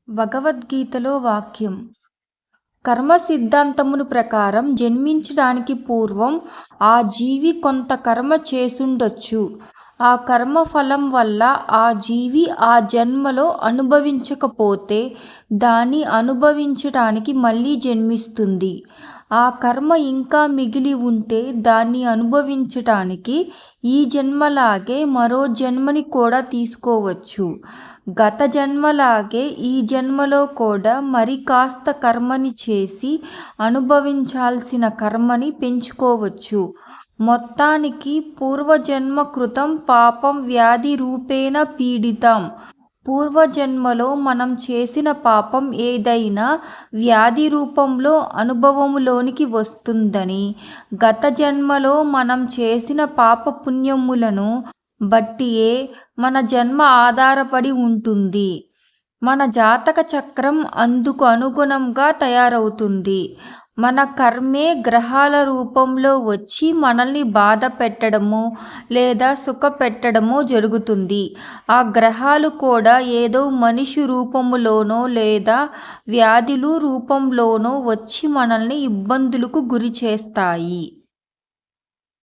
భగవద్గీతలో వాక్యం: కర్మ సిద్ధాంతమును ప్రకారం జన్మించడానికి పూర్వం ఆ జీవి కొంత కర్మ చేసుండొచ్చు. ఆ కర్మ ఫలం వల్ల ఆ జీవి ఆ జన్మలో అనుభవించకపోతే దాన్ని అనుభవించటానికి మళ్ళీ జన్మిస్తుంది. ఆ కర్మ ఇంకా మిగిలి ఉంటే దాన్ని అనుభవించటానికి ఈ జన్మలాగే మరో జన్మని కూడా తీసుకోవచ్చు. గత జన్మలాగే ఈ జన్మలో కూడా మరి కాస్త కర్మని చేసి అనుభవించాల్సిన కర్మని పెంచుకోవచ్చు. మొత్తానికి పూర్వజన్మ కృతం పాపం వ్యాధి రూపేణ పీడితం. పూర్వజన్మలో మనం చేసిన పాపం ఏదైనా వ్యాధి రూపంలో అనుభవములోనికి వస్తుందని, గత జన్మలో మనం చేసిన పాపపుణ్యములను బట్టియే మన జన్మ ఆధారపడి ఉంటుంది. మన జాతక చక్రం అందుకు అనుగుణంగా తయారవుతుంది. మన కర్మే గ్రహాల రూపంలో వచ్చి మనల్ని బాధ పెట్టడమో లేదా సుఖ పెట్టడమో జరుగుతుంది. ఆ గ్రహాలు కూడా ఏదో మనిషి రూపంలోనో లేదా వ్యాధులు రూపంలోనో వచ్చి మనల్ని ఇబ్బందులకు గురి చేస్తాయి.